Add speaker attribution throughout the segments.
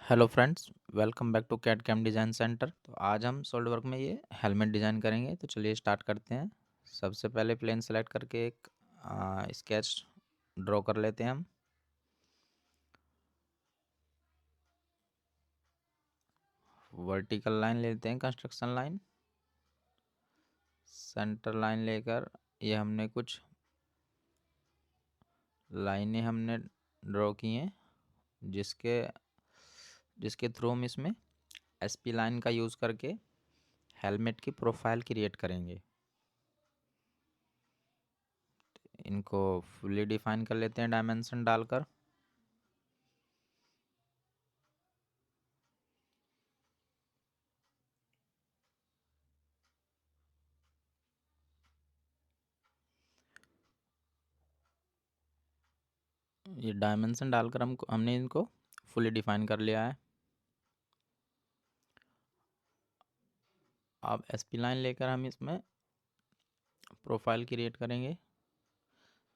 Speaker 1: Hello friends, welcome back to CAD CAM design centre. तो आज हम सॉलिड वर्क में ये हेलमेट डिज़ाइन करेंगे। तो चलिए स्टार्ट करते हैं। सबसे पहले प्लेन सेलेक्ट करके एक स्केच ड्रॉ कर लेते हैं हम। वर्टिकल लाइन लेते हैं, कंस्ट्रक्शन लाइन, सेंटर लाइन लेकर ये हमने कुछ लाइनें हमने ड्रॉ की हैं, जिसके जिसके थ्रू हम इसमें एसपी लाइन का यूज़ करके हेलमेट की प्रोफाइल क्रिएट करेंगे। इनको फुल्ली डिफाइन कर लेते हैं डायमेंशन डालकर। ये डायमेंशन डालकर हमने इनको फुली डिफाइन कर लिया है। अब एसपी लाइन लेकर हम इसमें प्रोफाइल क्रिएट करेंगे,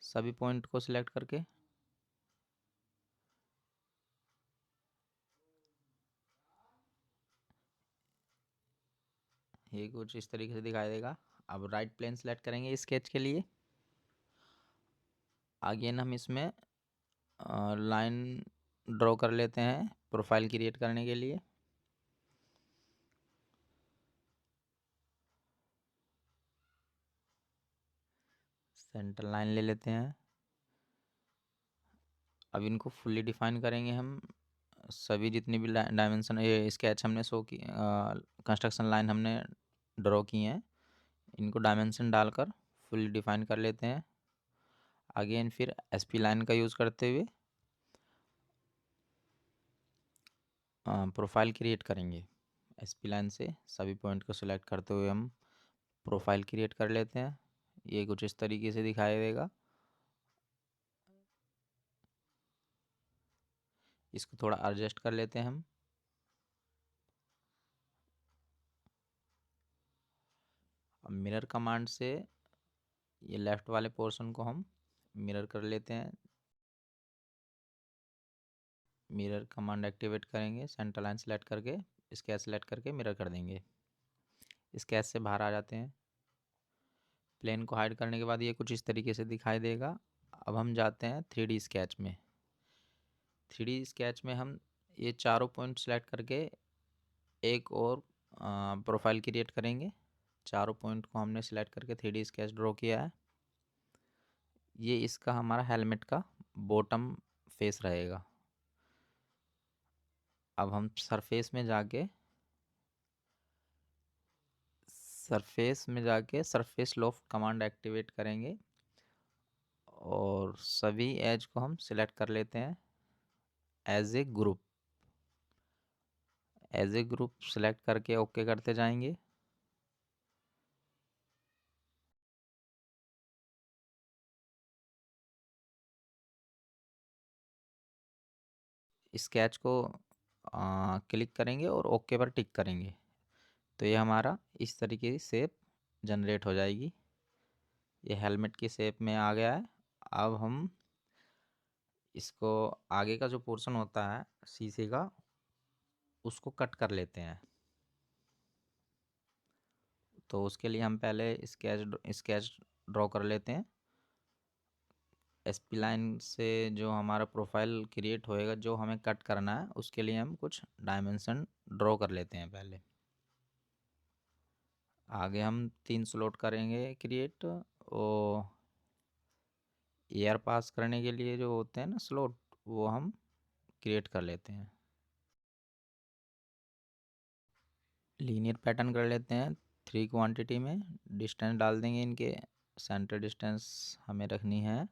Speaker 1: सभी पॉइंट को सिलेक्ट करके। ये कुछ इस तरीके से दिखाई देगा। अब राइट प्लेन सेलेक्ट करेंगे स्केच के लिए। अगेन हम इसमें लाइन ड्रॉ कर लेते हैं प्रोफाइल क्रिएट करने के लिए। सेंटर लाइन ले लेते हैं। अब इनको फुल्ली डिफाइन करेंगे हम। सभी जितनी भी डायमेंशन ये स्केच हमने शो की, कंस्ट्रक्शन लाइन हमने ड्रॉ की हैं, इनको डायमेंशन डालकर फुल्ली डिफाइन कर लेते हैं। अगेन फिर एसपी लाइन का यूज़ करते हुए प्रोफाइल क्रिएट करेंगे। एसपी लाइन से सभी पॉइंट को सिलेक्ट करते हुए हम प्रोफाइल क्रिएट कर लेते हैं। ये कुछ इस तरीके से दिखाई देगा। इसको थोड़ा एडजस्ट कर लेते हैं हम। अब मिरर कमांड से ये लेफ़्ट वाले पोर्शन को हम मिरर कर लेते हैं। मिरर कमांड एक्टिवेट करेंगे, सेंटर लाइन सेलेक्ट करके स्केच सेलेक्ट करके मिरर कर देंगे। स्केच से बाहर आ जाते हैं। प्लेन को हाइड करने के बाद ये कुछ इस तरीके से दिखाई देगा। अब हम जाते हैं 3D स्केच में। 3D स्केच में हम ये चारों पॉइंट सेलेक्ट करके एक और प्रोफाइल क्रिएट करेंगे। चारों पॉइंट को हमने सेलेक्ट करके 3D स्केच ड्रॉ किया है। ये इसका हमारा हेलमेट का बॉटम फेस रहेगा। अब हम सरफेस लोफ्ट कमांड एक्टिवेट करेंगे और सभी एज को हम सिलेक्ट कर लेते हैं as a group. As a group select करके ओके करते जाएंगे। स्केच को क्लिक करेंगे और ओके पर टिक करेंगे, तो ये हमारा इस तरीके की शेप जनरेट हो जाएगी। ये हेलमेट की शेप में आ गया है। अब हम इसको आगे का जो पोर्शन होता है शीशे का, उसको कट कर लेते हैं। तो उसके लिए हम पहले स्केच ड्रॉ कर लेते हैं। एसपी लाइन से जो हमारा प्रोफाइल क्रिएट होएगा, जो हमें कट करना है, उसके लिए हम कुछ डायमेंशन ड्रॉ कर लेते हैं पहले। आगे हम 3 स्लॉट करेंगे क्रिएट। और एयर पास करने के लिए जो होते हैं ना स्लॉट, वो हम क्रिएट कर लेते हैं। लीनियर पैटर्न कर लेते हैं 3 क्वांटिटी में। डिस्टेंस डाल देंगे इनके। सेंटर डिस्टेंस हमें रखनी है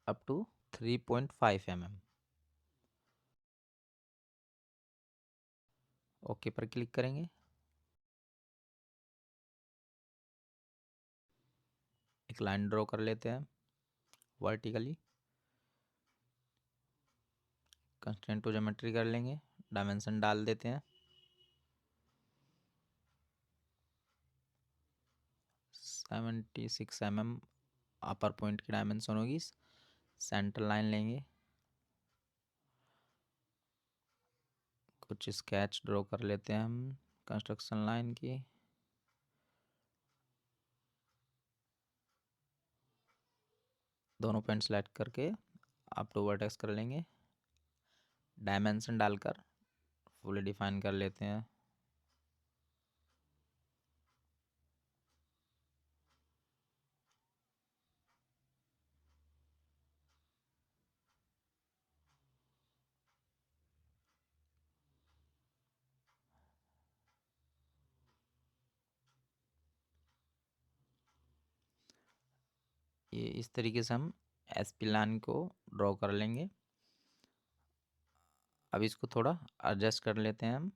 Speaker 1: अप टू 3.5 mm। ओके पर क्लिक करेंगे। एक लाइन ड्रॉ कर लेते हैं वर्टिकली। कंस्ट्रेंट टू ज्योमेट्री कर लेंगे। डायमेंशन डाल देते हैं 76 mm अपर पॉइंट की डायमेंशन होगी, सेंटर लाइन लेंगे, कुछ स्केच ड्रॉ कर लेते हैं हम कंस्ट्रक्शन लाइन की। दोनों पॉइंट सेलेक्ट करके अप टू वर्टेक्स कर लेंगे, डायमेंशन डालकर फुली डिफाइन कर लेते हैं। ये इस तरीके से हम एसपी लाइन को ड्रॉ कर लेंगे। अब इसको थोड़ा एडजस्ट कर लेते हैं हम।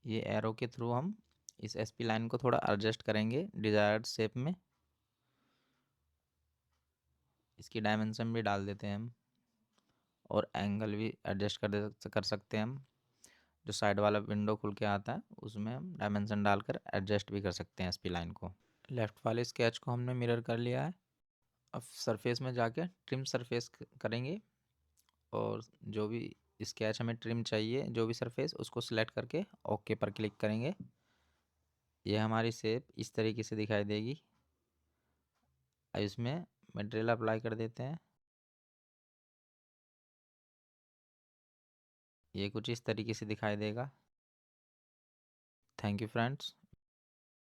Speaker 1: ये एरो के थ्रू हम इस एसपी लाइन को थोड़ा एडजस्ट करेंगे डिजायर्ड शेप में। इसकी डायमेंशन भी डाल देते हैं हम, और एंगल भी एडजस्ट कर सकते हैं हम। जो साइड वाला विंडो खुल के आता है उसमें हम डायमेंशन डालकर एडजस्ट भी कर सकते हैं एसपी लाइन को। लेफ्ट वाले स्केच को हमने मिरर कर लिया है। अब सरफेस में जाके ट्रिम सरफेस करेंगे, और जो भी स्केच हमें ट्रिम चाहिए, जो भी सरफेस, उसको सिलेक्ट करके ओके पर क्लिक करेंगे। ये हमारी शेप इस तरीके से दिखाई देगी। अब इसमें मटेरियल अप्लाई कर देते हैं। ये कुछ इस तरीके से दिखाई देगा। Thank you friends.